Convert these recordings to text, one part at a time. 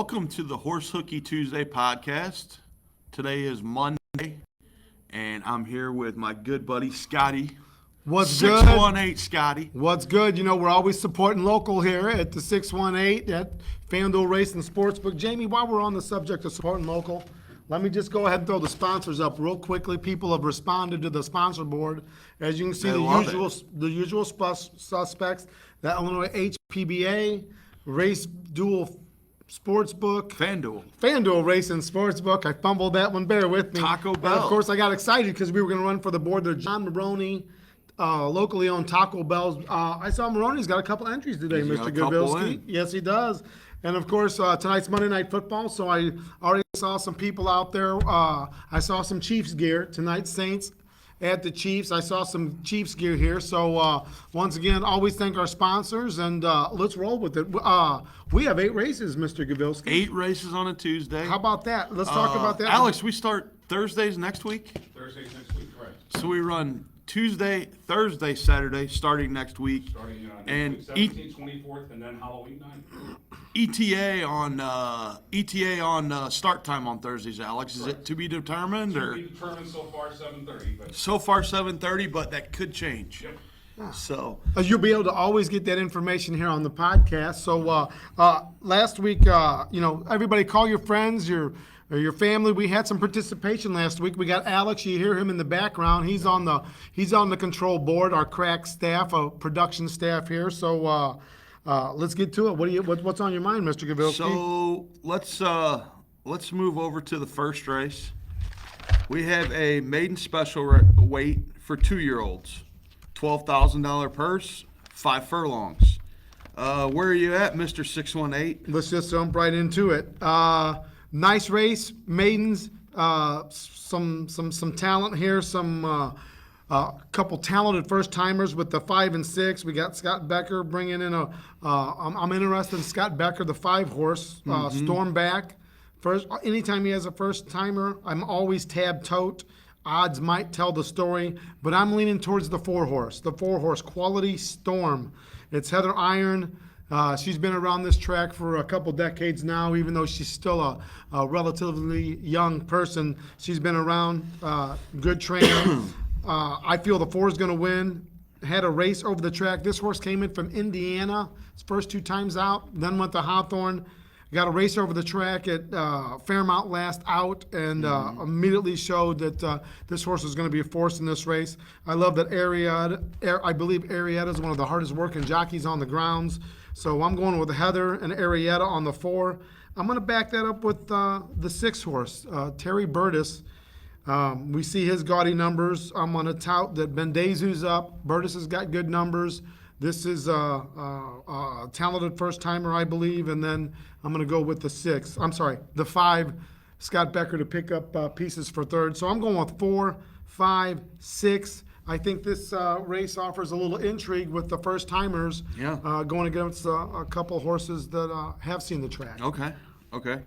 Welcome to the Horse Hooky Tuesday podcast. Today is Monday, and I'm here with my good buddy Scotty. What's good? 618 Scotty. What's good? You know, we're always supporting local here at the 618 at FanDuel Racing Sportsbook. Jamie, while we're on the subject of supporting local, let me just go ahead and throw the sponsors up real quickly. People have responded to the sponsor board. As you can see, the usual suspects, the Illinois HPBA, Race Dual Sportsbook. FanDuel Racing Sportsbook. I fumbled that one. Bear with me. Taco Bell. And of course, I got excited because we were going to run for the board there. John Maroney, locally owned Taco Bell's. I saw Maroney's got a couple entries today, He's got Mr. a couple Gavilski. in. Yes, he does. And of course, tonight's Monday Night Football, so I already saw some people out there. I saw some Chiefs gear. Tonight's Saints at the Chiefs. I saw some Chiefs gear here. So once again, always thank our sponsors, and let's roll with it. We have 8 races, Mr. Gavilski. 8 races on a Tuesday. How about that? Let's talk about that. Alex, we start Thursdays next week? Thursdays next week, correct. So we run Tuesday, Thursday, Saturday, starting next week. Starting And next week, 17th, 24th, and then Halloween night. ETA on start time on Thursdays, Alex. Is it to be determined? To Or be determined so far, 7:30. But so far 7:30, but that could change. Yep. So You'll be able to always get that information here on the podcast. So last week, everybody call your friends, your family. We had some participation last week. We got Alex. You hear him in the background. He's on the control board. Our crack staff, production staff here. So let's get to it. What's on your mind, Mr. Gavilski? So let's move over to the first race. We have a maiden special weight for 2-year-olds. $12,000 purse, 5 furlongs. Where are you at, Mr. 618? Let's just jump right into it. Nice race, maidens. Some talent here. Some couple talented first timers with the 5 and 6. We got Scott Becker bringing in I'm interested in Scott Becker, the 5 horse. Stormback. First, anytime he has a first timer, I'm always tab tote. Odds might tell the story, but I'm leaning towards the 4 horse. The 4 horse, Quality Storm. It's Heather Iron. She's been around this track for a couple decades now, even though she's still a relatively young person. She's been around, good trainer. I feel the 4 is going to win. Had a race over the track. This horse came in from Indiana. His first 2 times out, then went to Hawthorne. Got a race over the track at Fairmount last out, and immediately showed that this horse is going to be a force in this race. I love that I believe Arietta is one of the hardest working jockeys on the grounds. So I'm going with Heather and Arietta on the 4. I'm going to back that up with the 6 horse, Terry Burtis. We see his gaudy numbers. I'm going to tout that Bendezu's up. Burtis has got good numbers. This is a talented first-timer, I believe, and then I'm going to go with the 5, Scott Becker, to pick up pieces for 3rd. So I'm going with 4, 5, 6. I think this race offers a little intrigue with the first-timers going against a couple horses that have seen the track. Okay.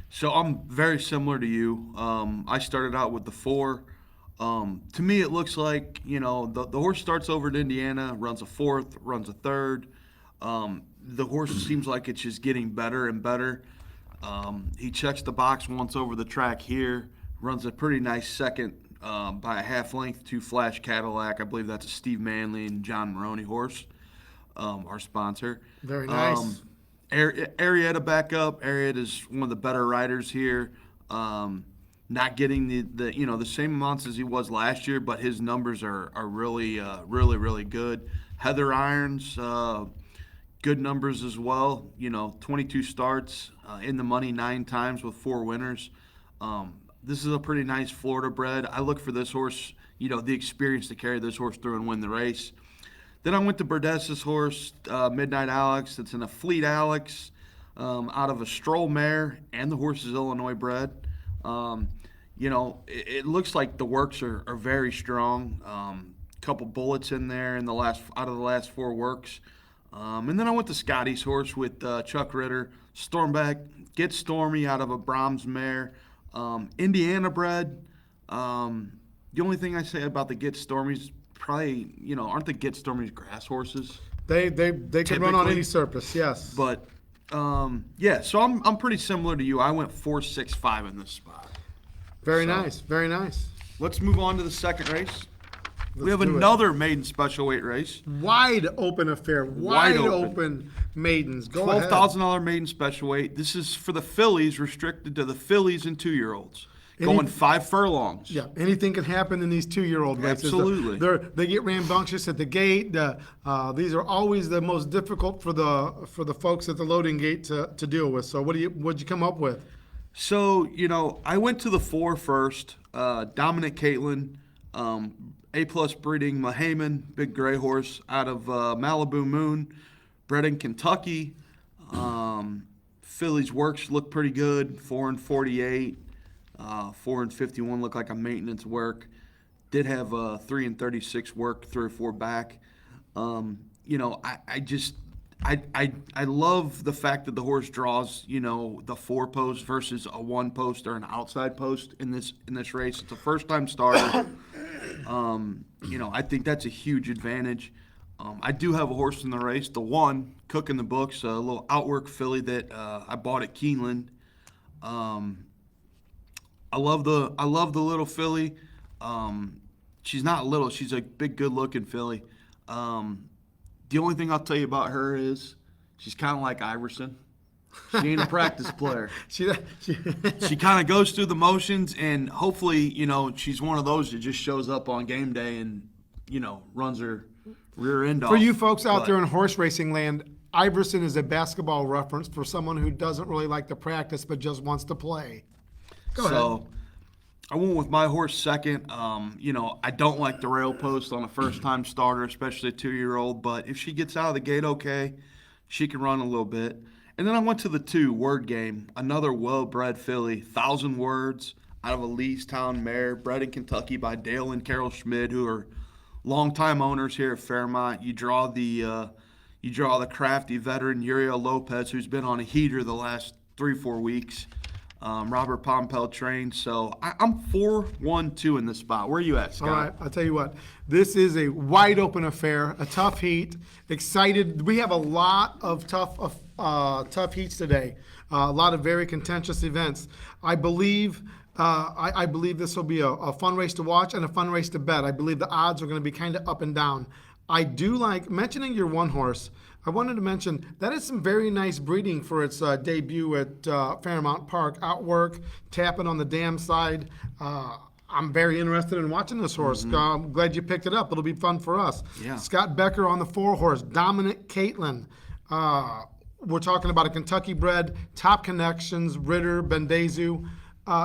So I'm very similar to you. I started out with the 4. To me, it looks like, the horse starts over at Indiana, runs a 4th, runs a 3rd. The horse seems like it's just getting better and better. He checks the box once over the track here, runs a pretty nice 2nd by a half length to Flash Cadillac. I believe that's a Steve Manley and John Maroney horse, our sponsor. Very nice. Arietta back up. Arietta is one of the better riders here. Not getting the same amounts as he was last year, but his numbers are really really good. Heather Irons, good numbers as well. 22 starts, in the money 9 times with 4 winners. This is a pretty nice Florida bred. I look for this horse, the experience to carry this horse through and win the race. Then I went to Burdess's horse, Midnight Alex. It's in a Fleet Alex, out of a Stroll mare, and the horse is Illinois bred. It looks like the works are very strong. Couple bullets in there out of the last 4 works. And then I went to Scotty's horse with Chuck Ritter, Stormback, Get Stormy out of a Brahms mare, Indiana bred. The only thing I say about the Get Stormies, probably, aren't the Get Stormies grass horses? They can run on any surface, yes. But Yeah, so I'm pretty similar to you. I went 4.65 in this spot. Very So- nice, very nice. Let's move on to the second race. We have do it. another maiden special weight race. Wide open affair, wide open. open maidens. Go ahead. $12,000 maiden special weight. This is for the fillies, restricted to the fillies and 2-year-olds. Going 5 furlongs. Yeah, anything can happen in these 2-year-old races. Absolutely. They get rambunctious at the gate. These are always the most difficult for the folks at the loading gate to deal with. So what'd you come up with? So, I went to the 4 first. Dominic Caitlin, A+ breeding Mahayman, big gray horse out of Malibu Moon, bred in Kentucky. Fillies works look pretty good, 4-48. 4-51 look like a maintenance work. Did have 3-36 work, 3 or 4 back. I love the fact that the horse draws, the 4 post versus a 1 post or an outside post in this race. It's a first time starter. I think that's a huge advantage. I do have a horse in the race, the 1, Cook in the books, a little outwork filly that I bought at Keeneland. I love the little filly. She's not little. She's a big, good-looking filly. The only thing I'll tell you about her is she's kind of like Iverson. She ain't a practice player. She kind of goes through the motions, and hopefully, she's one of those that just shows up on game day and, runs her rear end off. For you folks out there in horse racing land, Iverson is a basketball reference for someone who doesn't really like to practice but just wants to play. Go ahead. I went with my horse second. I don't like the rail post on a first-time starter, especially a 2-year-old. But if she gets out of the gate okay, she can run a little bit. And then I went to the 2, Word Game, another well-bred filly, 1,000 words out of a Leestown mare, bred in Kentucky by Dale and Carol Schmid, who are longtime owners here at Fairmont. You draw the crafty veteran Uriel Lopez, who's been on a heater the last 3-4 weeks. Robert Pompel trained, so I'm 4-1-2 in this spot. Where are you at, Scott? All right, I'll tell you what. This is a wide open affair, a tough heat. Excited. We have a lot of tough heats today. A lot of very contentious events. I believe this will be a fun race to watch and a fun race to bet. I believe the odds are going to be kind of up and down. I do like mentioning your 1 horse. I wanted to mention that is some very nice breeding for its debut at Fairmount Park. Outwork, tapping on the dam side. I'm very interested in watching this horse. I'm glad you picked it up. It'll be fun for us. Yeah. Scott Becker on the 4 horse. Dominic Caitlin. We're talking about a Kentucky bred, top connections, Ritter, Bendezu.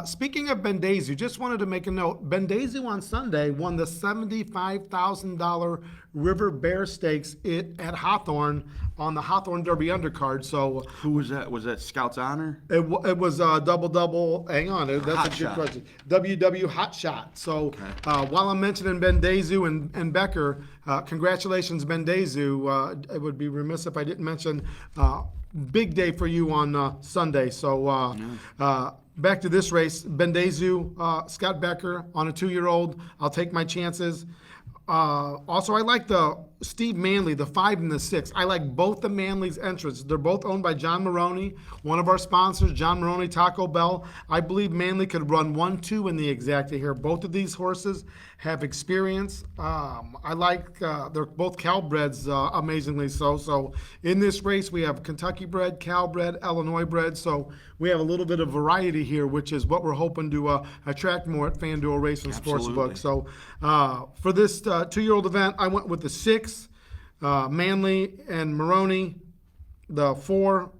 Speaking of Bendezu, just wanted to make a note. Bendezu on Sunday won the $75,000 River Bear Stakes at Hawthorne on the Hawthorne Derby undercard. So Who was that? Was that Scout's Honor? it was double. Hang on, that's Hot a good Shot. question. WW Hot Shot. So while I'm mentioning Bendezu and Becker, congratulations, Bendezu. It would be remiss if I didn't mention big day for you on Sunday. So back to this race, Bendezu, Scott Becker on a 2-year-old. I'll take my chances. Also, I like the Steve Manley, the 5 and the 6. I like both the Manley's entrants. They're both owned by John Maroney, one of our sponsors, John Maroney Taco Bell. I believe Manley could run 1-2 in the exacta here. Both of these horses have experience. I like, they're both Cal-breds, amazingly so. So in this race, we have Kentucky bred, Cal bred, Illinois bred. So we have a little bit of variety here, which is what we're hoping to attract more at FanDuel Racing Absolutely. Sportsbook. So for this 2-year-old event, I went with the 6, Manley and Maroney, the 4,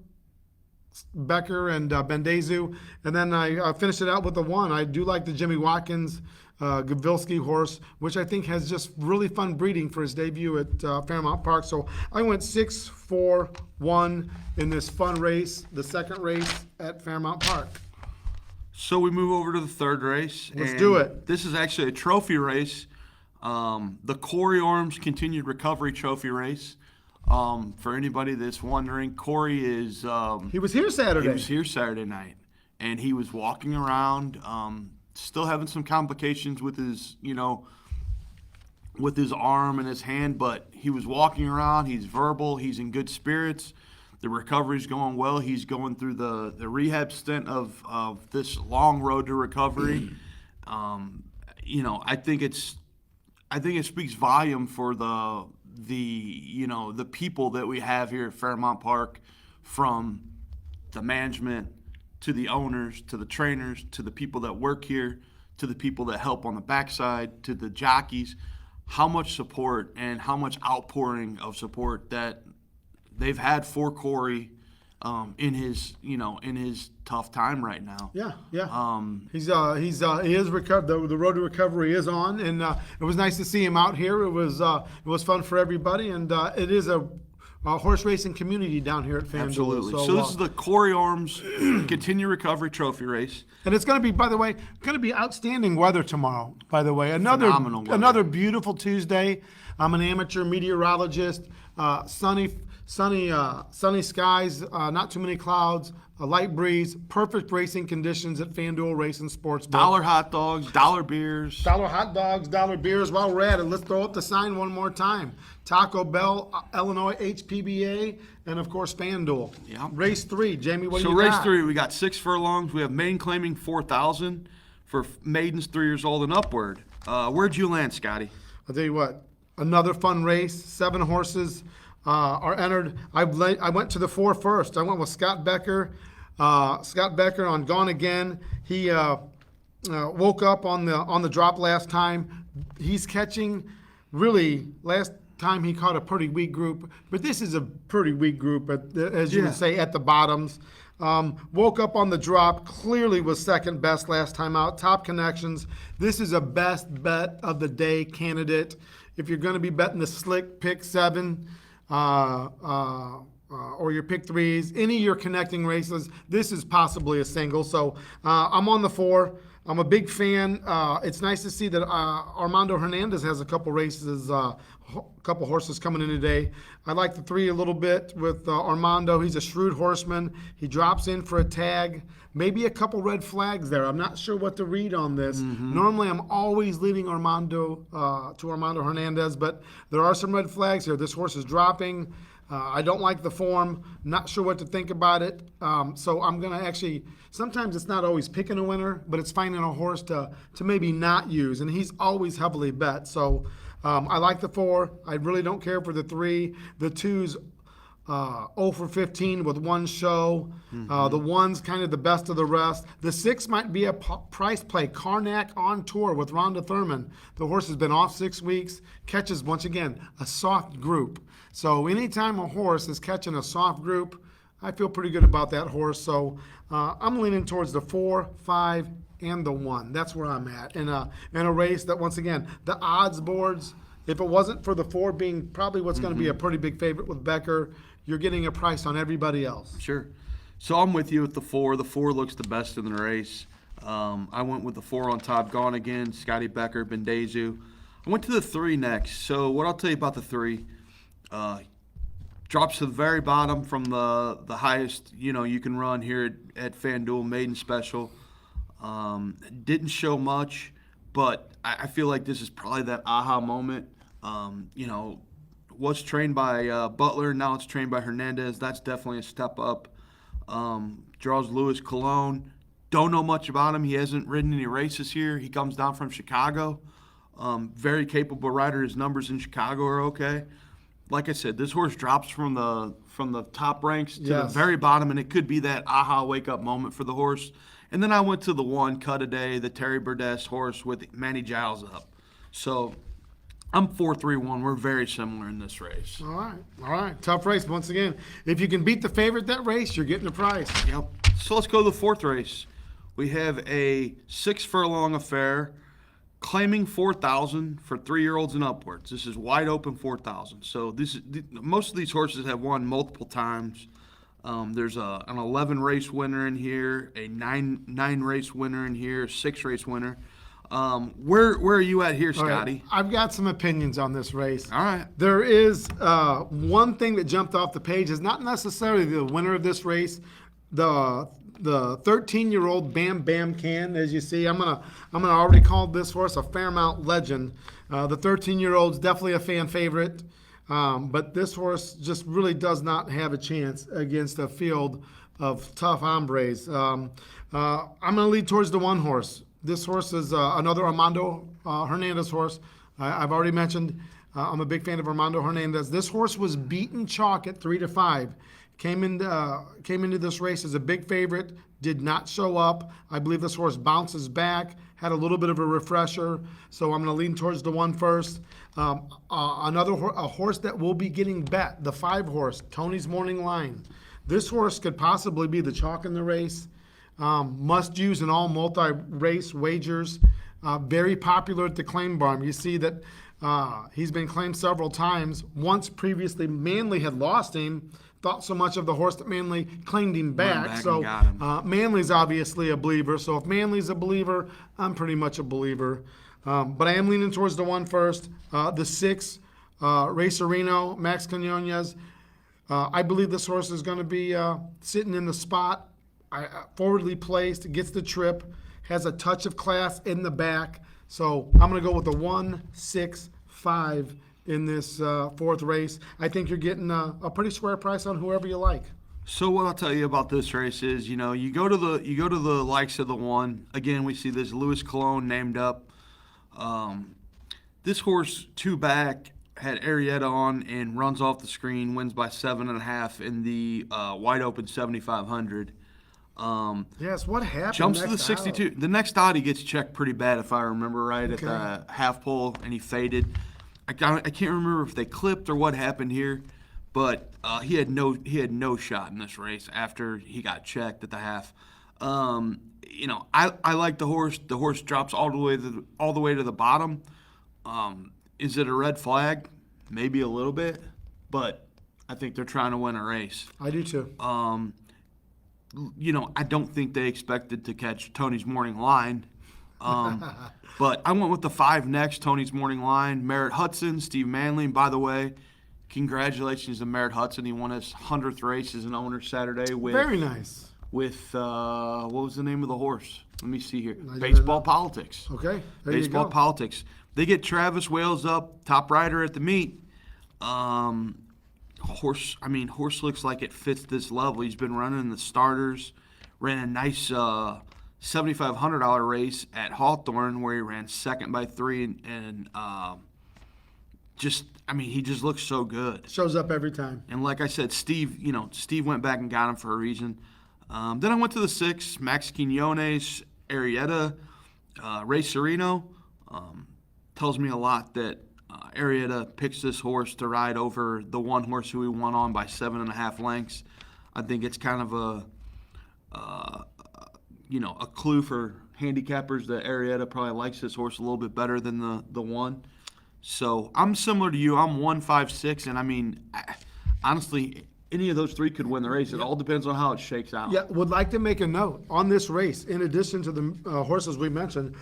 Becker and Bendezu, and then I finished it out with the 1. I do like the Jimmy Watkins Gavilski horse, which I think has just really fun breeding for his debut at Fairmount Park. So I went 6, 4, 1 in this fun race, the second race at Fairmount Park. So we move over to the 3rd race. Let's and do it. This is actually a trophy race. The Corey Orms Continued Recovery Trophy race. For anybody that's wondering, Corey is... He was here Saturday. He was here Saturday night, and he was walking around, still having some complications with his, with his arm and his hand, but he was walking around. He's verbal. He's in good spirits. The recovery's going well. He's going through the rehab stint of this long road to recovery. I think it speaks volume for the people that we have here at Fairmount Park, from the management to the owners to the trainers to the people that work here to the people that help on the backside to the jockeys. How much support and how much outpouring of support that they've had for Corey in his tough time right now. Yeah. He is recovered. The road to recovery is on, and it was nice to see him out here. It was fun for everybody, and it is a horse racing community down here at FanDuel. Absolutely. So this is the Corey Arms Continue Recovery Trophy Race. And it's going to be, by the way, outstanding weather tomorrow. By the way, Phenomenal weather. Another beautiful Tuesday. I'm an amateur meteorologist. Sunny skies, not too many clouds, a light breeze, perfect racing conditions at FanDuel Racing Sportsbook. Dollar hot dogs, dollar beers. Dollar hot dogs, dollar beers. While we're at it, let's throw up the sign one more time. Taco Bell, Illinois HPBA, and of course FanDuel. Yeah. Race 3, Jamie, what do you So race got? 3, we got 6 furlongs. We have maiden claiming 4,000 for maidens 3 years old and upward. Where'd you land, Scotty? I'll tell you what, another fun race. 7 horses are entered. I went to the 4 first. I went with Scott Becker. Scott Becker on Gone Again. He woke up on the drop last time. He's catching, really, last time he caught a pretty weak group, but this is a pretty weak group, as you would say, at the bottoms. Woke up on the drop, clearly was second best last time out. Top connections. This is a best bet of the day candidate. If you're going to be betting the slick pick 7, or your pick 3s, any of your connecting races, this is possibly a single. So I'm on the 4. I'm a big fan. It's nice to see that Armando Hernandez has a couple races, a couple horses coming in today. I like the 3 a little bit with Armando. He's a shrewd horseman. He drops in for a tag. Maybe a couple red flags there. I'm not sure what to read on this. Normally, I'm always leading Armando to Armando Hernandez, but there are some red flags here. This horse is dropping. I don't like the form. Not sure what to think about it. So I'm going to actually, sometimes it's not always picking a winner, but it's finding a horse to maybe not use. And he's always heavily bet. So I like the 4. I really don't care for the 3. The 2's 0 for 15 with 1 show. The 1's kind of the best of the rest. The 6 might be a price play. Karnak on tour with Rhonda Thurman. The horse has been off 6 weeks. Catches, once again, a soft group. So anytime a horse is catching a soft group, I feel pretty good about that horse. So I'm leaning towards the 4, 5, and the 1. That's where I'm at in a race that, once again, the odds boards, if it wasn't for the 4 being probably what's going to be a pretty big favorite with Becker, you're getting a price on everybody else. Sure. So I'm with you with the 4. The 4 looks the best in the race. I went with the 4 on top, Gone Again, Scotty Becker, Bendezu. I went to the 3 next. So what I'll tell you about the 3, drops to the very bottom from the highest you can run here at FanDuel Maiden Special. Didn't show much, but I feel like this is probably that aha moment. Was trained by Butler, now it's trained by Hernandez. That's definitely a step up. Draws Louis Cologne. Don't know much about him. He hasn't ridden any races here. He comes down from Chicago. Very capable rider. His numbers in Chicago are okay. Like I said, this horse drops from the top ranks to the very bottom, and it could be that aha wake-up moment for the horse. And then I went to the 1, Cut a Day, the Terry Burdess horse with Manny Giles up. So I'm 4-3-1. We're very similar in this race. All right. Tough race. Once again, if you can beat the favorite that race, you're getting a price. Yep. So let's go to the 4th race. We have a 6 furlong affair, claiming 4,000 for 3-year-olds and upwards. This is wide open 4,000. So most of these horses have won multiple times. There's an 11 race winner in here, a 9 race winner in here, 6 race winner. Where are you at here, Scotty? Right. I've got some opinions on this race. All right. There is one thing that jumped off the page is not necessarily the winner of this race. The 13-year-old Bam Bam Can, as you see, I'm gonna already call this horse a Fairmount legend. The 13-year-old's definitely a fan favorite. But this horse just really does not have a chance against a field of tough hombres. I'm going to lead towards the one horse. This horse is another Armando Hernandez horse. I've already mentioned I'm a big fan of Armando Hernandez. This horse was beaten chalk at 3-5. Came into this race as a big favorite, did not show up. I believe this horse bounces back, had a little bit of a refresher, so I'm going to lean towards the one first. A horse that will be getting bet, the 5 horse, Tony's Morning Line. This horse could possibly be the chalk in the race. Must use in all multi-race wagers. Very popular at the claim barn. You see that he's been claimed several times. Once previously, Manley had lost him. Thought so much of the horse that Manley claimed him back. So Manley's obviously a believer. So if Manley's a believer, I'm pretty much a believer. But I am leaning towards the one first. The 6, Racerino, Max Quinones. I believe this horse is going to be sitting in the spot, forwardly placed, gets the trip, has a touch of class in the back. So I'm going to go with the 1, 6, 5 in this 4th race. I think you're getting a pretty square price on whoever you like. So what I'll tell you about this race is, you go to the likes of the 1. Again, we see this Louis Cologne named up. This horse 2 back had Arietta on and runs off the screen, wins by 7.5 in the wide open 7,500. Yes, what happened? Jumps to the next 62. out? The next out, he gets checked pretty bad, if I remember right, at the half pole, and he faded. I can't remember if they clipped or what happened here, but he had no shot in this race after he got checked at the half. I like the horse. The horse drops all the way to the bottom. Is it a red flag? Maybe a little bit, but I think they're trying to win a race. I do too. I don't think they expected to catch Tony's Morning Line. But I went with the 5 next, Tony's Morning Line, Merritt Hudson, Steve Manley. And by the way, congratulations to Merritt Hudson. He won his 100th race as an owner Saturday with Very nice. With what was the name of the horse? Let me see here. even Baseball know. Politics. Okay, there you Baseball go. Politics. They get Travis Wales up, top rider at the meet. Horse looks like it fits this level. He's been running in the starters. Ran a nice $7,500 race at Hawthorne where he ran second by 3 and he just looks so good. Shows up every time. And like I said, Steve went back and got him for a reason. Then I went to the 6, Max Quinones, Arietta, Ray Sereno. Tells me a lot that Arietta picks this horse to ride over the 1 horse who he won on by 7.5 lengths. I think it's kind of a clue for handicappers that Arietta probably likes this horse a little bit better than the 1. So I'm similar to you. I'm 1, 5, 6, and honestly, any of those 3 could win the race. It all depends on how it shakes out. Yeah, would like to make a note on this race. In addition to the horses we mentioned,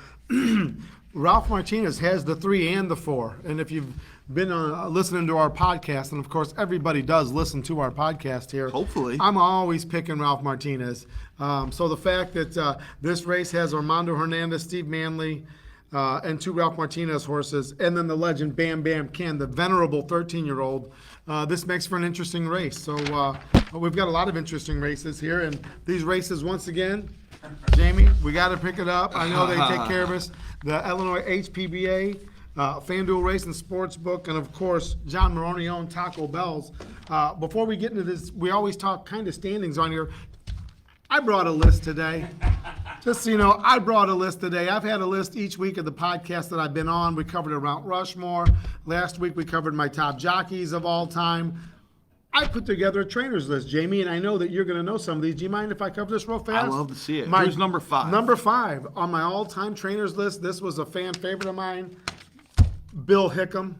Ralph Martinez has the 3 and the 4. And if you've been listening to our podcast, and of course everybody does listen to our podcast here. Hopefully. I'm always picking Ralph Martinez. So the fact that this race has Armando Hernandez, Steve Manley, and 2 Ralph Martinez horses, and then the legend Bam Bam Ken, the venerable 13-year-old. This makes for an interesting race. So we've got a lot of interesting races here, and these races, once again, Jamie, we got to pick it up. I know they take care of us. The Illinois HPBA, FanDuel Racing Sportsbook, and of course, John Maroney owned Taco Bell's. Before we get into this, we always talk kind of standings on here. I brought a list today. Just so you know, I brought a list today. I've had a list each week of the podcast that I've been on. We covered a Mount Rushmore. Last week we covered my top jockeys of all time. I put together a trainer's list, Jamie, and I know that you're going to know some of these. Do you mind if I cover this real fast? I love to see it. Who's number 5? Number 5 on my all-time trainer's list. This was a fan favorite of mine, Bill Hickam.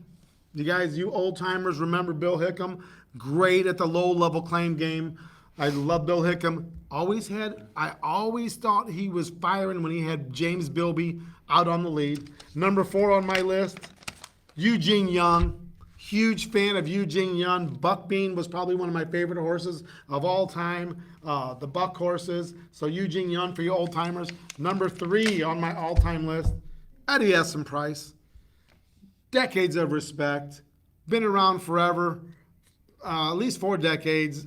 You old-timers remember Bill Hickam? Great at the low-level claim game. I love Bill Hickam. I always thought he was firing when he had James Bilby out on the lead. Number 4 on my list, Eugene Young. Huge fan of Eugene Young. Buck Bean was probably one of my favorite horses of all time. The Buck horses. So Eugene Young for you old timers. Number 3 on my all-time list, Eddie S. Price. Decades of respect. been around forever, at least 4 decades.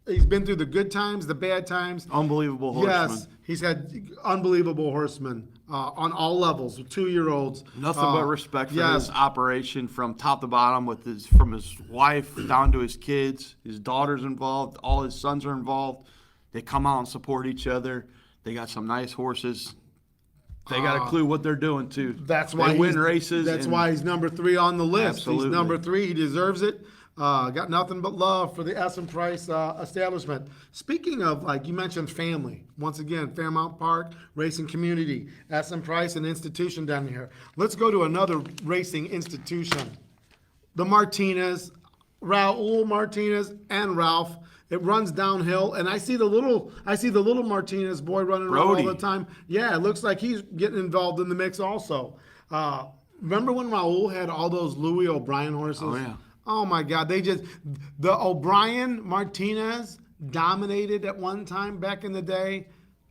He's been through the good times, the bad times. Unbelievable horseman. Yes, he's had unbelievable horsemen on all levels, 2-year-olds. Nothing but respect for yes. his operation from top to bottom, from his wife down to his kids. His daughter's involved. All his sons are involved. They come out and support each other. They got some nice horses. They got a clue what they're doing too. That's why they win races. That's and why he's number 3 on the list. Absolutely. He's number 3. He deserves it. Got nothing but love for the S and Price establishment. Speaking of, like you mentioned, family. Once again, Fairmount Park racing community, S and Price, an institution down here. Let's go to another racing institution. The Martinez, Raul Martinez and Ralph. It runs downhill, and I see the little Martinez boy running around Brody. all the time. Yeah, it looks like he's getting involved in the mix also. Remember when Raul had all those Louis O'Brien horses? Oh, yeah. Oh my God, the O'Brien Martinez dominated at one time back in the day,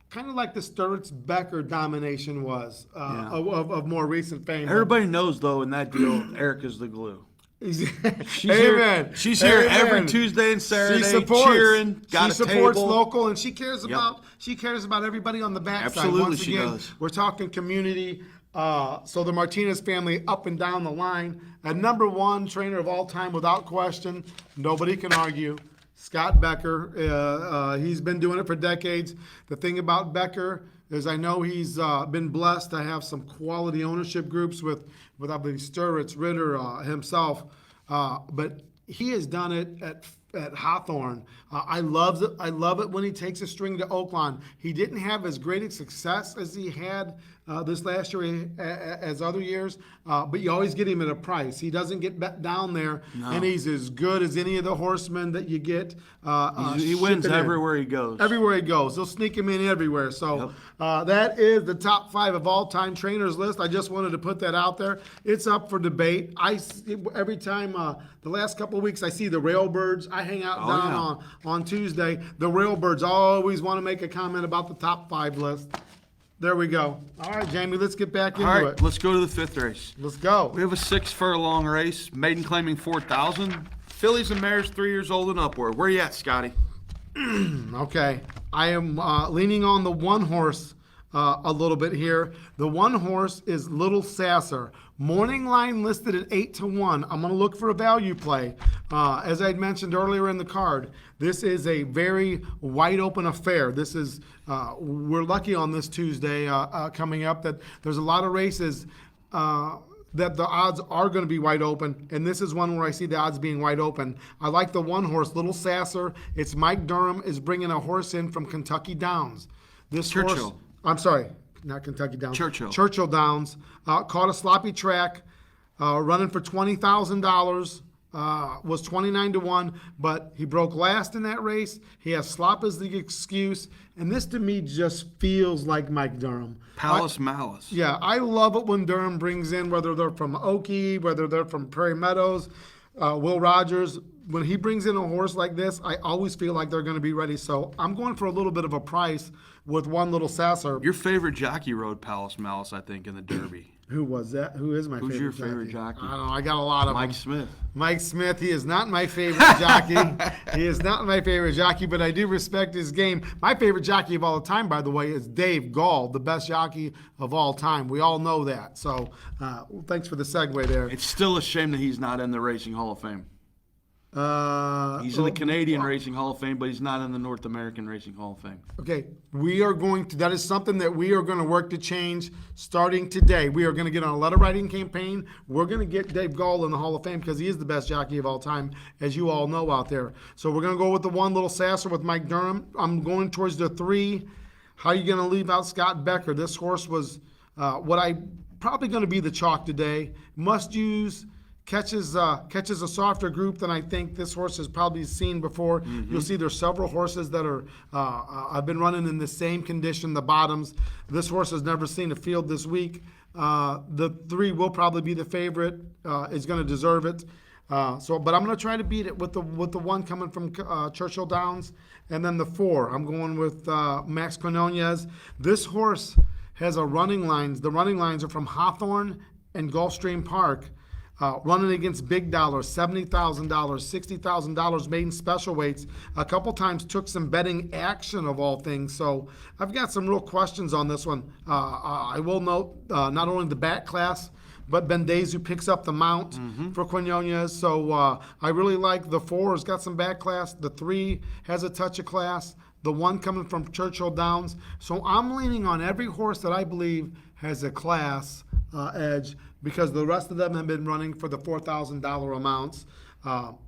kind of like the Sturtz Becker domination was of more recent fame. Everybody knows though in that deal, Erica's the glue. She's Amen. here. She's here Amen. every Tuesday and Saturday, She supports, cheering. Got she a supports table. local, and she cares about everybody on the backside. Absolutely, Once she again, does. we're talking community. So the Martinez family up and down the line. At number 1 trainer of all time, without question, nobody can argue. Scott Becker. He's been doing it for decades. The thing about Becker is I know he's been blessed to have some quality ownership groups with I believe Sturtz, Ritter, himself. But he has done it at Hawthorne. I love it when he takes a string to Oakland. He didn't have as great a success as he had this last year as other years, but you always get him at a price. He doesn't get down there, and he's as good as any of the horsemen that you get. He wins shipping in. everywhere he goes. Everywhere he goes. They'll sneak him in everywhere. So that is the top 5 of all-time trainers list. I just wanted to put that out there. It's up for debate. Every time, the last couple of weeks, I see the Railbirds. I hang out down on Tuesday. The Railbirds always want to make a comment about the top 5 list. There we go. All right, Jamie, let's get back into All right, it. let's go to the 5th race. Let's go. We have a 6-furlong race, maiden claiming 4,000. Fillies and mares 3 years old and upward. Where you at, Scotty? Okay. I am leaning on the 1 horse a little bit here. The 1 horse is Little Sasser. Morning line listed at 8-1. I'm going to look for a value play. As I had mentioned earlier in the card, this is a very wide open affair. This is we're lucky on this Tuesday coming up that there's a lot of races that the odds are going to be wide open, and this is one where I see the odds being wide open. I like the 1 horse, Little Sasser. It's Mike Durham is bringing a horse in from Kentucky Downs. This horse, Churchill. I'm sorry, not Kentucky Downs. Churchill. Churchill Downs. Caught a sloppy track, running for $20,000. Was 29-1, but he broke last in that race. He has slop as the excuse, and this to me just feels like Mike Durham. Palace Malice. Yeah, I love it when Durham brings in, whether they're from Okie, whether they're from Prairie Meadows, Will Rogers. When he brings in a horse like this, I always feel like they're going to be ready. So I'm going for a little bit of a price with 1 Little Sasser. Your favorite jockey rode Palace Malice, I think, in the Derby. Who was that? Who is my Who's favorite your favorite jockey? I don't know. I got a lot of Mike them. Smith. Mike Smith, he is not my favorite jockey. He is not my favorite jockey, but I do respect his game. My favorite jockey of all time, by the way, is Dave Gall, the best jockey of all time. We all know that. So thanks for the segue there. It's still a shame that he's not in the Racing Hall of Fame. He's in the Canadian Racing Hall of Fame, but he's not in the North American Racing Hall of Fame. Okay, that is something that we are going to work to change starting today. We are going to get on a letter writing campaign. We're going to get Dave Gall in the Hall of Fame because he is the best jockey of all time, as you all know out there. So we're going to go with the 1 Little Sasser with Mike Durham. I'm going towards the 3. How are you going to leave out Scott Becker? This horse was probably going to be the chalk today. Must use. Catches a softer group than I think this horse has probably seen before. Mm-hmm. You'll see there's several horses that are I've been running in the same condition, the bottoms. This horse has never seen a field this week. The 3 will probably be the favorite. Is going to deserve it. But I'm going to try to beat it with the 1 coming from Churchill Downs, and then the 4. I'm going with Max Quinonez. This horse has a running lines. The running lines are from Hawthorne and Gulfstream Park. Running against big dollars, $70,000, $60,000 maiden special weights. A couple times took some betting action of all things. So I've got some real questions on this one. I will note not only the back class, but Bendezu picks up the mount for Quinones. So I really like the 4 has got some back class. The 3 has a touch of class. The 1 coming from Churchill Downs. So I'm leaning on every horse that I believe has a class edge, because the rest of them have been running for the $4,000 amounts.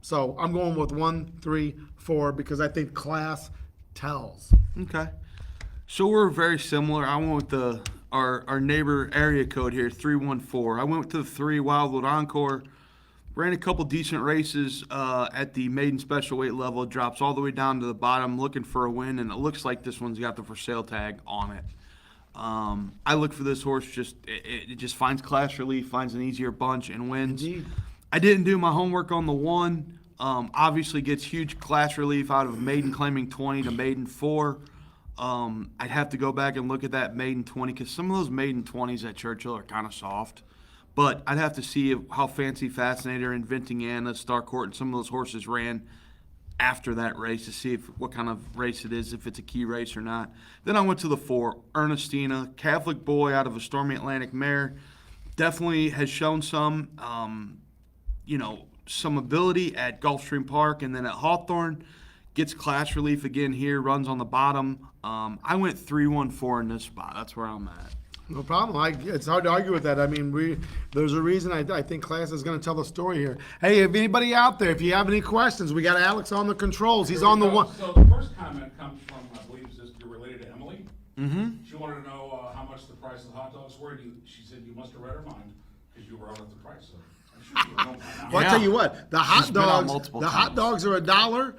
So I'm going with 1, 3, 4 because I think class tells. Okay. So we're very similar. I went with our neighbor area code here, 314. I went to the 3 Wildwood Encore. Ran a couple decent races at the maiden special weight level. It drops all the way down to the bottom, looking for a win, and it looks like this one's got the for sale tag on it. I look for this horse, it just finds class relief, finds an easier bunch, and wins. Indeed. I didn't do my homework on the 1. Obviously gets huge class relief out of maiden claiming 20 to maiden 4. I'd have to go back and look at that maiden 20 because some of those maiden 20s at Churchill are kind of soft. But I'd have to see how Fancy Fascinator and Venting Anna, Starcourt, and some of those horses ran after that race to see what kind of race it is, if it's a key race or not. Then I went to the 4, Ernestina, Catholic boy out of a Stormy Atlantic mare. Definitely has shown some, some ability at Gulfstream Park and then at Hawthorne. Gets class relief again here, runs on the bottom. I went 3-1-4 in this spot. That's where I'm at. No problem. It's hard to argue with that. I mean, there's a reason I think class is going to tell the story here. Hey, if anybody out there, if you have any questions, we got Alex on the controls. He's on the one. So the first comment comes from, I believe, you're related to Emily. Mm-hmm. She wanted to know how much the price of the hot dogs were. She said you must have read her mind because you were out at the price. So I'm sure you don't mind. Well, I tell you what, the hot She's been on dogs. multiple The hot times. dogs are $1.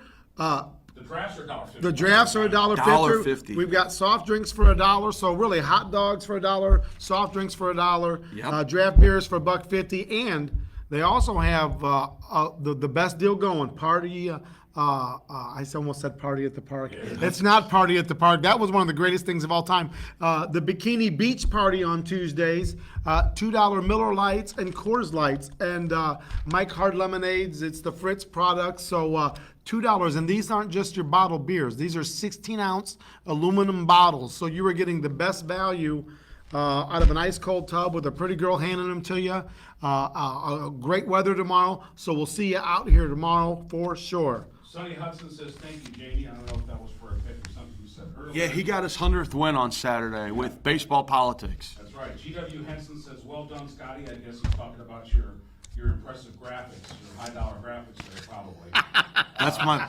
The drafts are $1.50. The drafts are $1.50. $1.50. We've got soft drinks for $1. So really, hot dogs for $1, soft drinks for $1, Yep. draft beers for $1.50, and they also have the best deal going. Party. I almost said party at the park. It's not party at the park. That was one of the greatest things of all time. The Bikini Beach party on Tuesdays. $2 Miller Lights and Coors Lights, and Mike Hard Lemonades. It's the Fritz products. So $2, and these aren't just your bottled beers. These are 16-ounce aluminum bottles. So you are getting the best value out of an ice cold tub with a pretty girl handing them to you. Great weather tomorrow, so we'll see you out here tomorrow for sure. Sonny Hudson says, thank you, Janie. I don't know if that was for a pick or something you said earlier. Yeah, he got his 100th win on Saturday with baseball politics. That's right. G.W. Henson says, well done, Scotty. I guess he's talking about your impressive graphics, your high-dollar graphics there, probably.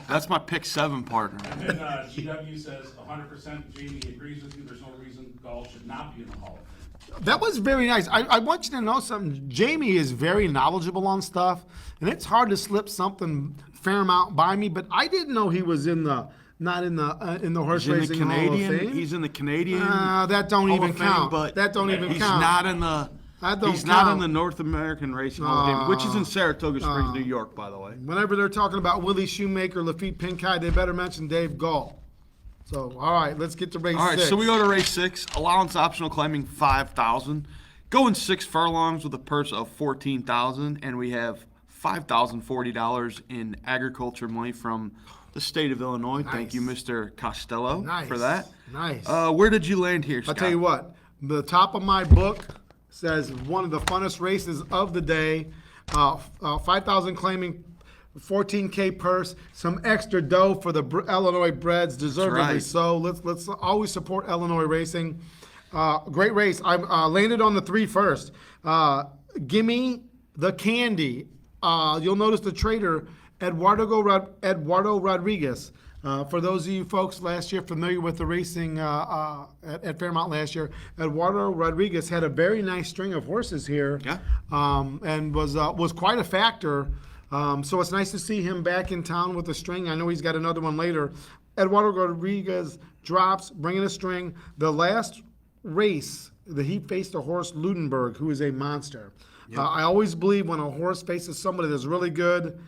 That's my pick 7 partner. And then GW says 100% Jamie agrees with you. There's no reason golf should not be in the Hall of Fame. That was very nice. I want you to know something. Jamie is very knowledgeable on stuff, and it's hard to slip something fair amount by me. But I didn't know he was not in the horse He's in racing the Hall of Canadian. Fame. He's in the Canadian. That don't Hall even of Fame, count. but That don't even he's count. not in the. That don't He's not in count. the North American Racing Hall of Fame, which is in Saratoga Springs, New York, by the way. Whenever they're talking about Willie Shoemaker, Lafitte Pincay, they better mention Dave Gall. So, all right, let's get to race All right, 6. so we go to race 6. Allowance optional claiming 5,000. Going 6 furlongs with a purse of 14,000, and we have $5,040 in agriculture money from the state of Illinois. Thank you, Nice. Mr. Costello, Nice. for that. Nice. Where did you land here, I'll Scott? tell you what, the top of my book says one of the funnest races of the day. 5,000 claiming 14K purse, some extra dough for the Illinois breds, deservedly right. so. Let's always support Illinois racing. Great race. I landed on the 3 first. Gimme the Candy. You'll notice the trader, Eduardo Rodriguez. For those of you folks last year familiar with the racing at Fairmount last year, Eduardo Rodriguez had a very nice string of horses here, Yeah. and was quite a factor. So it's nice to see him back in town with a string. I know he's got another one later. Eduardo Rodriguez drops, bringing a string. The last race that he faced a horse, Ludenberg, who is a monster. I always believe when a horse faces somebody that's really good.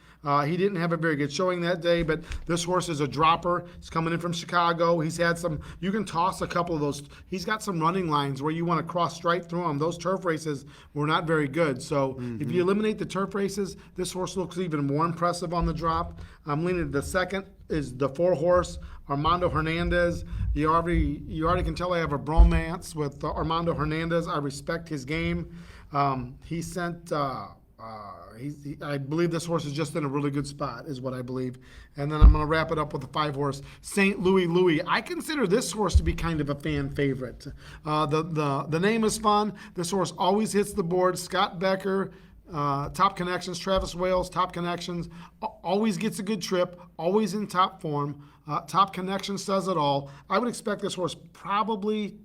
He didn't have a very good showing that day, but this horse is a dropper. He's coming in from Chicago. He's had some, you can toss a couple of those. He's got some running lines where you want to cross straight through them. Those turf races were not very good. So if you eliminate the turf races, this horse looks even more impressive on the drop. I'm leaning the second is the 4-horse, Armando Hernandez. You already can tell I have a bromance with Armando Hernandez. I respect his game. He sent, I believe this horse is just in a really good spot, is what I believe. And then I'm going to wrap it up with the 5-horse, St. Louis. I consider this horse to be kind of a fan favorite. The name is fun. This horse always hits the board. Scott Becker, Top Connections, Travis Wales, Top Connections, always gets a good trip, always in top form. Top Connections says it all. I would expect this horse probably,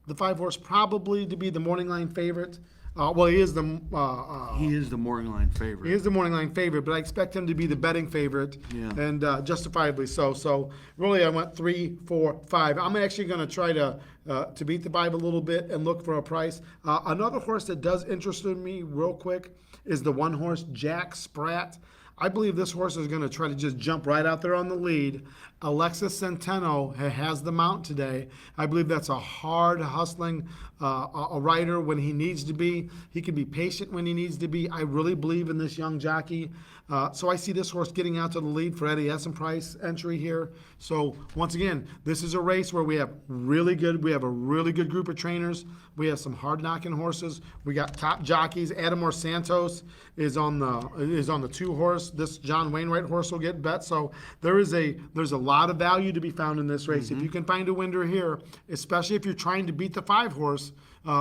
the 5-horse probably to be the morning line favorite. Well, he is the morning line favorite. He is the morning line favorite, but I expect him to be the betting favorite, and justifiably so. So really, I went 3, 4, 5. I'm actually going to try to beat the 5 a little bit and look for a price. Another horse that does interest me real quick is the 1-horse Jack Spratt. I believe this horse is going to try to just jump right out there on the lead. Alexis Centeno has the mount today. I believe that's a hard hustling a rider when he needs to be. He can be patient when he needs to be. I really believe in this young jockey. So I see this horse getting out to the lead for Eddie Essenprice entry here. So once again, this is a race where we have a really good group of trainers. We have some hard knocking horses. We got top jockeys. Adamor Santos is on the 2-horse. This John Wainwright horse will get bet. So there's a lot of value to be found in this race. If you can find a winner here, especially if you're trying to beat the 5-horse,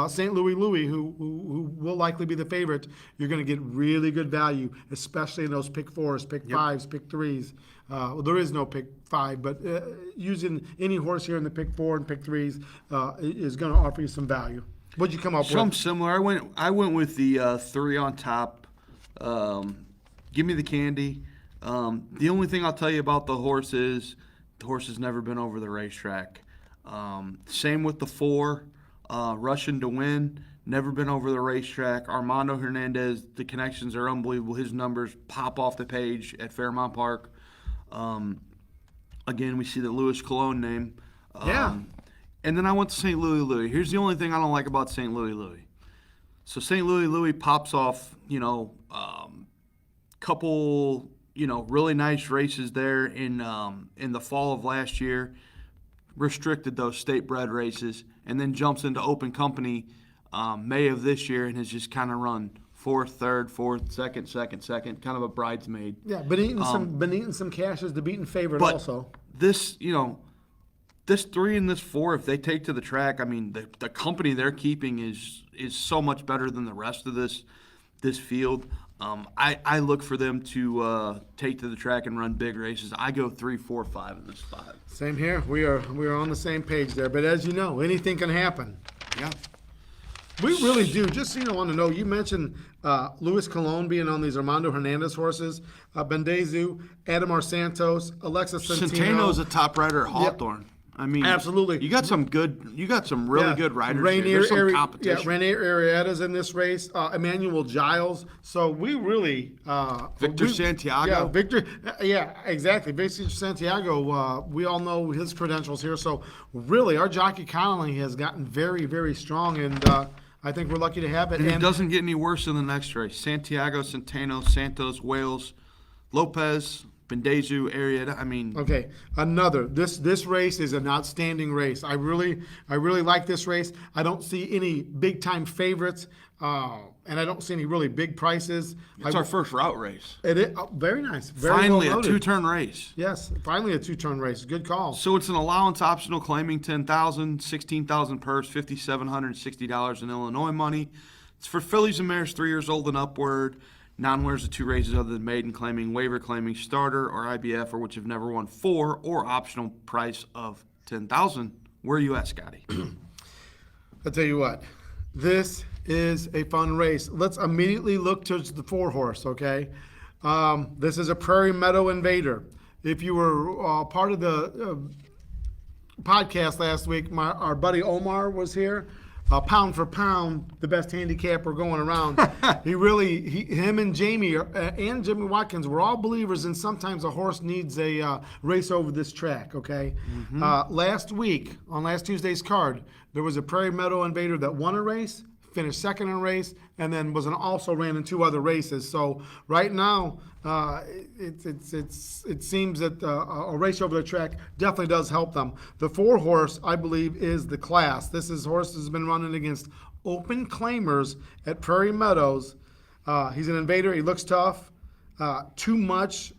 St. Louis, who will likely be the favorite, you're going to get really good value, especially in those pick 4s, pick 5s, pick 3s. Well, there is no pick 5, but using any horse here in the pick 4 and pick 3s is going to offer you some value. What'd you come up with? Something similar. I went with the 3 on top. Give me the candy. The only thing I'll tell you about the horse is the horse has never been over the racetrack. Same with the 4. Russian to Win, never been over the racetrack. Armando Hernandez, the connections are unbelievable. His numbers pop off the page at Fairmount Park. Again, we see the Louis Cologne name. And then I went to St. Louis. Here's the only thing I don't like about St. Louis. So St. Louis pops off, couple, really nice races there in the fall of last year. Restricted those state-bred races, and then jumps into open company May of this year and has just kind of run 4th, 3rd, 4th, 2nd, kind of a bridesmaid. Yeah, been eating some cash as the beaten favorite but also. This, this 3 and this 4, if they take to the track, I mean, the company they're keeping is so much better than the rest of this field. I look for them to take to the track and run big races. I go 3, 4, 5 in this spot. Same here. We are on the same page there. But as you know, anything can happen. Yeah. We really do. Just so you want to know, you mentioned Louis Cologne being on these Armando Hernandez horses, Bendezu, Adamar Santos, Alexis Centeno. Centeno's a top rider at Hawthorne. I mean, absolutely. You got some really good riders Rainier, here. There's some competition. Rainier Arrieta's in this race. Emmanuel Giles. So we really Victor Santiago. Yeah, Victor. Yeah, exactly. Victor Santiago. We all know his credentials here. So really, our jockey Connolly has gotten very, very strong, and I think we're lucky to have it. And it doesn't get any worse in the next race. Santiago, Centeno, Santos, Wales, Lopez, Bendezu, Arrieta. I mean, okay, another. This race is an outstanding race. I really like this race. I don't see any big time favorites, and I don't see any really big prices. It's our first route race. It is very nice. Very finally well a 2-turn race. Yes, finally a 2-turn race. Good call. So it's an allowance optional claiming $10,000, $16,000 purse, $5,760 in Illinois money. It's for fillies and mares 3 years old and upward. Non-winners of 2 races other than maiden claiming waiver, claiming starter or IBF, or which have never won 4, or optional price of $10,000. Where are you at, Scotty? I'll tell you what, this is a fun race. Let's immediately look towards the 4-horse, okay? This is a Prairie Meadow Invader. If you were part of the podcast last week, our buddy Omar was here. pound for pound, the best handicapper going around. Him and Jamie and Jimmy Watkins were all believers in sometimes a horse needs a race over this track, okay? Last week, on last Tuesday's card, there was a Prairie Meadow Invader that won a race, finished second in a race, and then also ran in 2 other races. So right now, it seems that a race over the track definitely does help them. The 4 horse, I believe, is the class. Horse has been running against open claimers at Prairie Meadows. He's an invader. He looks tough. Too much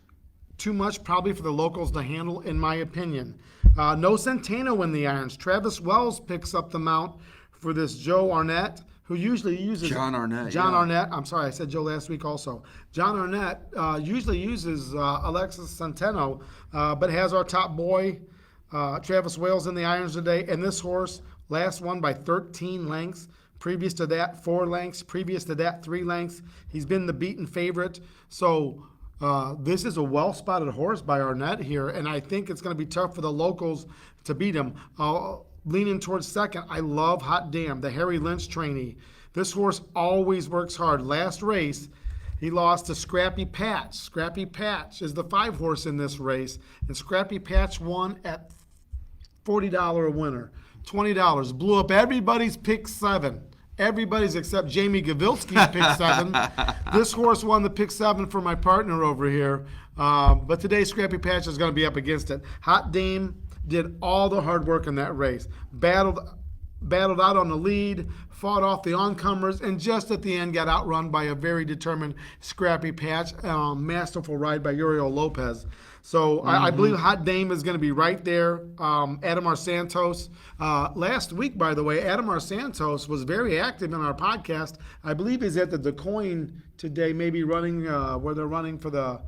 probably for the locals to handle, in my opinion. No Centeno in the irons. Travis Wells picks up the mount for this Joe Arnett, who usually uses John Arnett. Arnett. I'm sorry, I said Joe last week also. John Arnett usually uses Alexis Centeno, but has our top boy, Travis Wales, in the irons today. And this horse last won by 13 lengths. Previous to that, 4 lengths. Previous to that, 3 lengths. He's been the beaten favorite. So this is a well-spotted horse by Arnett here, and I think it's going to be tough for the locals to beat him. Leaning towards second, I love Hot Damn, the Harry Lynch trainee. This horse always works hard. Last race, he lost to Scrappy Patch. Scrappy Patch is the 5 horse in this race, and Scrappy Patch won at $40 a winner. $20. Blew up everybody's pick 7. Everybody's except Jamie Gavilski's pick 7. This horse won the pick 7 for my partner over here. But today, Scrappy Patch is going to be up against it. Hot Dame did all the hard work in that race. Battled out on the lead, fought off the oncomers, and just at the end got outrun by a very determined Scrappy Patch. Masterful ride by Uriel Lopez. So I believe Hot Dame is going to be right there. Adamar Santos. Last week, by the way, Adamar Santos was very active in our podcast. I believe he's at the DeCoin today, maybe running where they're running for the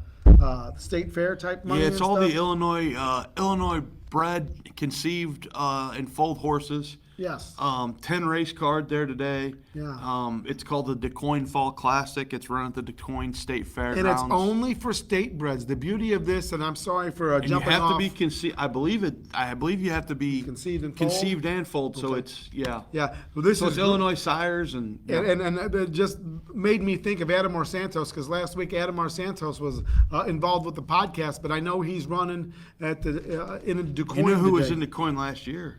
state fair type money. Yeah, it's and all stuff. the Illinois bred, conceived, and foaled horses. Yes. 10 race card there today. Yeah. It's called the DeCoin Fall Classic. It's run at the DeCoin State Fairgrounds. And it's only for state breds. The beauty of this, and I'm sorry for and jumping you have off. to be conceived. I believe you have to be Conceived and foaled. So it's Yeah. Well, this So is it's Illinois sires and And it just made me think of Adamar Santos, because last week Adamar Santos was involved with the podcast, but I know he's running at the in a DeCoin. you know who was today. in DeCoin last year?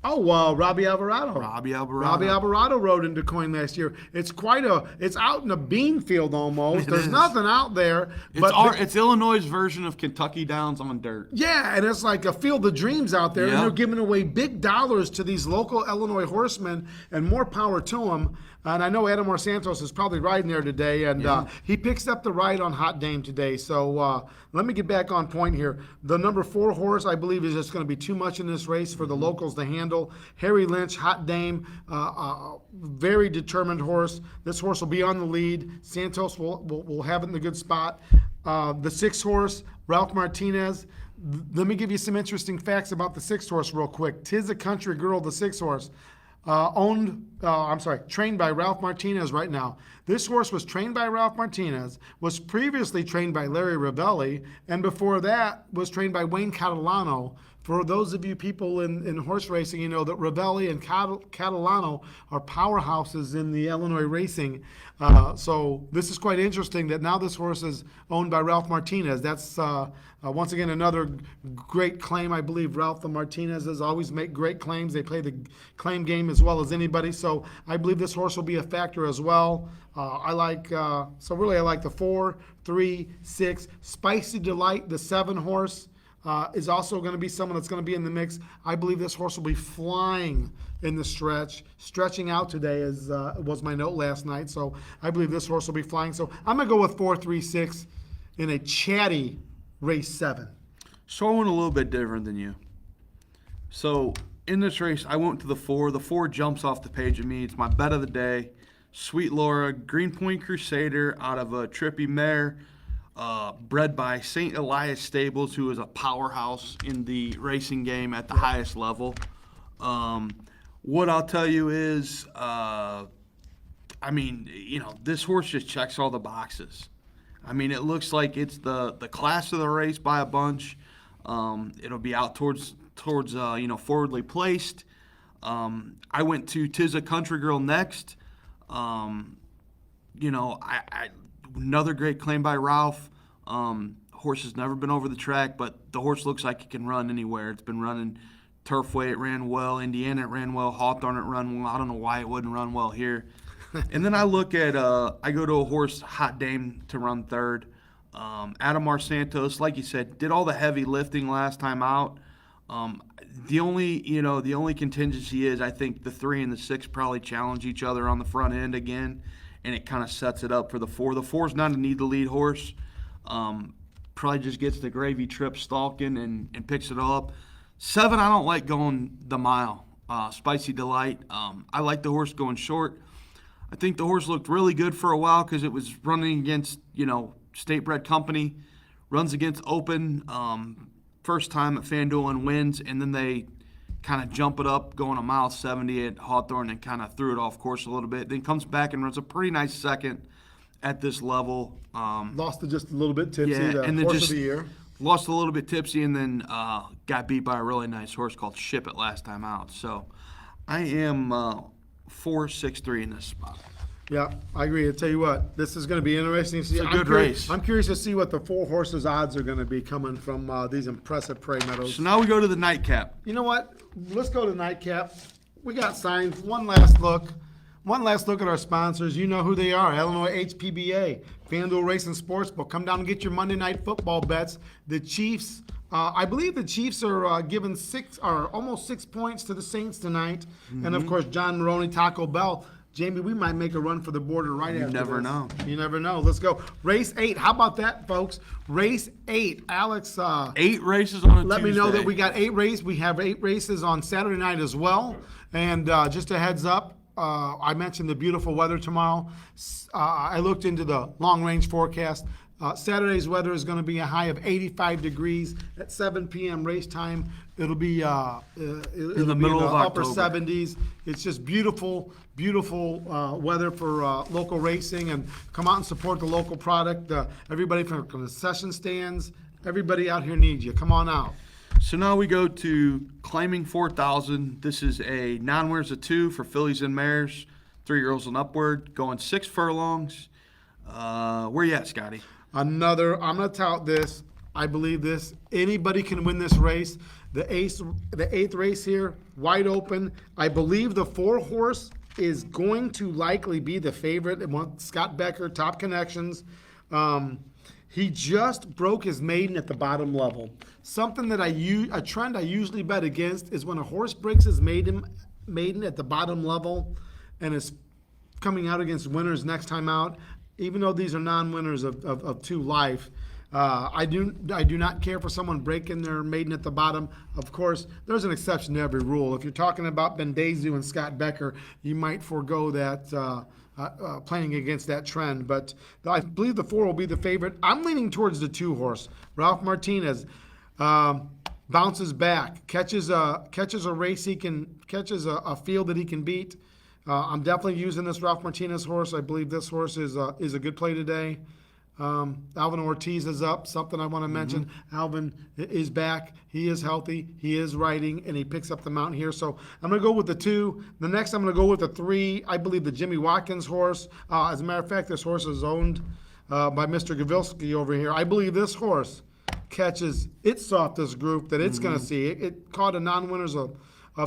Oh, Robbie Alvarado. Robbie Alvarado. Robbie Alvarado rode in DeCoin last year. It's it's out in a bean field almost. There's is. nothing out there. It's Illinois' version of Kentucky Downs on dirt. Yeah, and it's like a field of dreams out there, and Yeah. they're giving away big dollars to these local Illinois horsemen, and more power to them. And I know Adamar Santos is probably riding there today, and he picks up the ride on Hot Dame today. So let me get back on point here. The number 4 horse, I believe, is just going to be too much in this race for the locals to handle. Harry Lynch, Hot Dame, very determined horse. This horse will be on the lead. Santos will have it in the good spot. The 6 horse, Ralph Martinez. Let me give you some interesting facts about the 6 horse real quick. Tis a Country Girl, the 6 horse. Trained by Ralph Martinez right now. This horse was trained by Ralph Martinez, was previously trained by Larry Ravelli, and before that was trained by Wayne Catalano. For those of you people in horse racing, you know that Ravelli and Catalano are powerhouses in the Illinois racing. So this is quite interesting that now this horse is owned by Ralph Martinez. That's once again another great claim. I believe Ralph the Martinezes always make great claims. They play the claim game as well as anybody. So I believe this horse will be a factor as well. I like the 4, 3, 6. Spicy Delight, the 7 horse. Is also going to be someone that's going to be in the mix. I believe this horse will be flying in the stretching out today, as was my note last night. So I believe this horse will be flying. So I'm going to go with 4, 3, 6 in a chatty race 7. So I went a little bit different than you. So in this race, I went to the 4. The 4 jumps off the page at me. It's my bet of the day. Sweet Laura, Greenpoint Crusader out of a trippy mare. Bred by St. Elias Stables, who is a powerhouse in the racing game at the highest level. What I'll tell you is, this horse just checks all the boxes. I mean, it looks like it's the class of the race by a bunch. It'll be out towards forwardly placed. I went to Tis a Country Girl next. You know, another great claim by Ralph. Horse has never been over the track, but the horse looks like it can run anywhere. It's been running Turfway, it ran well. Indiana, it ran well. Hawthorne, it ran well. I don't know why it wouldn't run well here. And then I look at, I go to a horse, Hot Dame, to run third. Adamar Santos, like you said, did all the heavy lifting last time out. The only contingency is I think the 3 and the 6 probably challenge each other on the front end again, and it kind of sets it up for the 4. The 4's not a need to lead horse. Probably just gets the gravy trip stalking and picks it all up. 7, I don't like going the mile. Spicy Delight. I like the horse going short. I think the horse looked really good for a while because it was running against, State Bred Company, runs against Open, first time at FanDuel and wins, and then they kind of jump it up going a mile 70 at Hawthorne and kind of threw it off course a little bit. Then comes back and runs a pretty nice second at this level. Lost it just a little bit tipsy, Yeah, the and then horse just of the year. lost a little bit tipsy, and then got beat by a really nice horse called Ship It last time out. So I am 4-6-3 in this spot. Yeah, I agree. I tell you what, this is going to be interesting to see. It's a good race. I'm curious to see what the 4 horses' odds are going to be coming from these impressive Prairie Meadows. So now we go to the nightcap. You know what? Let's go to nightcap. We got signs. One last look. One last look at our sponsors. You know who they are. Illinois HPBA, FanDuel Racing Sportsbook. Come down and get your Monday Night Football bets. The Chiefs, I believe the Chiefs are giving almost 6 points to the Saints tonight. And, of course, John Maroney, Taco Bell. Jamie, we might make a run for the border right after this. You never know. You never know. Let's go. Race 8. How about that, folks? Race 8. Alex. 8 races on a Let Tuesday. me know that we got 8 races. We have 8 races on Saturday night as well. And just a heads up, I mentioned the beautiful weather tomorrow. I looked into the long-range forecast. Saturday's weather is going to be a high of 85 degrees at 7 p.m. race time. It'll be it'll in the be middle in the of upper October. 70s. It's just beautiful weather for local racing, and come out and support the local product. Everybody from the concession stands, everybody out here needs you. Come on out. So now we go to Claiming 4,000. This is a non-winners of 2 for fillies and mares, 3-year-olds and upward, going 6 furlongs. Where you at, Scotty? I'm going to tout this. I believe this. Anybody can win this race. The 8th race here, wide open. I believe the 4 horse is going to likely be the favorite. Scott Becker, Top Connections. He just broke his maiden at the bottom level. Something that a trend I usually bet against is when a horse breaks his maiden at the bottom level and is coming out against winners next time out. Even though these are non-winners of 2 life, I do not care for someone breaking their maiden at the bottom. Of course, there's an exception to every rule. If you're talking about Bendezu and Scott Becker, you might forego that playing against that trend. But I believe the 4 will be the favorite. I'm leaning towards the 2 horse. Ralph Martinez bounces back, catches a race catches a field that he can beat. I'm definitely using this Ralph Martinez horse. I believe this horse is a good play today. Alvin Ortiz is up. Something I want to mention. Alvin is back. He is healthy. He is riding, and he picks up the mount here. So I'm going to go with the 2. The next, I'm going to go with the 3. I believe the Jimmy Watkins horse. As a matter of fact, this horse is owned by Mr. Gavilski over here. I believe this horse catches its softest group that it's going to see. It caught a non-winners of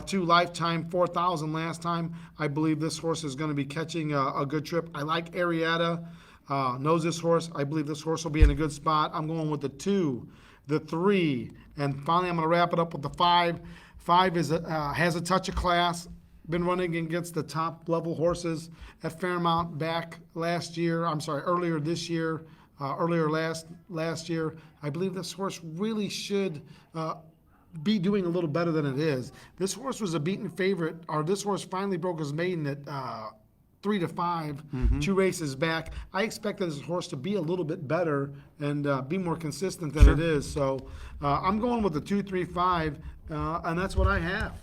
2 lifetime, 4,000 last time. I believe this horse is going to be catching a good trip. I like Arietta. Knows this horse. I believe this horse will be in a good spot. I'm going with the 2, the 3, and finally I'm going to wrap it up with the 5. 5 has a touch of class. Been running against the top level horses at Fairmount earlier this year, earlier last year. I believe this horse really should be doing a little better than it is. This horse was a beaten favorite, or this horse finally broke his maiden at 3-5, 2 races back. I expected this horse to be a little bit better and be more consistent than it is. So I'm going with the 2-3-5, and that's what I have.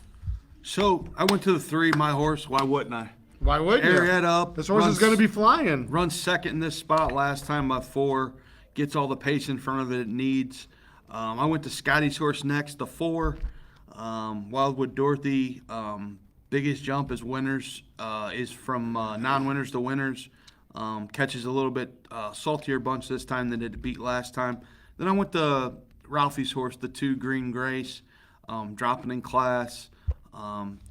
So I went to the 3, my horse. Why wouldn't I? Why wouldn't you? Arietta up. This horse is going to be flying. Runs second in this spot last time by 4. Gets all the pace in front of it needs. I went to Scotty's horse next, the 4. Wildwood Dorothy. Been biggest jump is winners, is from non-winners to winners. Catches a little bit saltier bunch this time than it beat last time. Then I went to Ralphie's horse, the 2 Green Grace, dropping in class.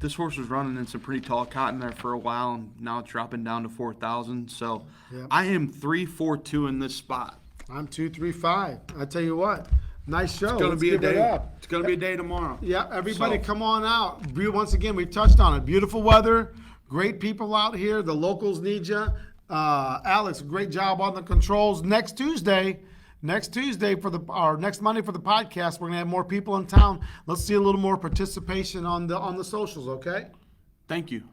This horse was running in some pretty tall cotton there for a while, and now it's dropping down to 4,000. So Yep. I am 3-4-2 in this spot. I'm 2-3-5. I tell you what, nice show. It's gonna Let's be a give it day. up. It's gonna be a day tomorrow. Yeah, everybody So- come on out. Once again, we've touched on it. Beautiful weather, great people out here. The locals need you. Alex, great job on the controls. Next Tuesday or next Monday for the podcast, we're gonna have more people in town. Let's see a little more participation on the socials, okay? Thank you.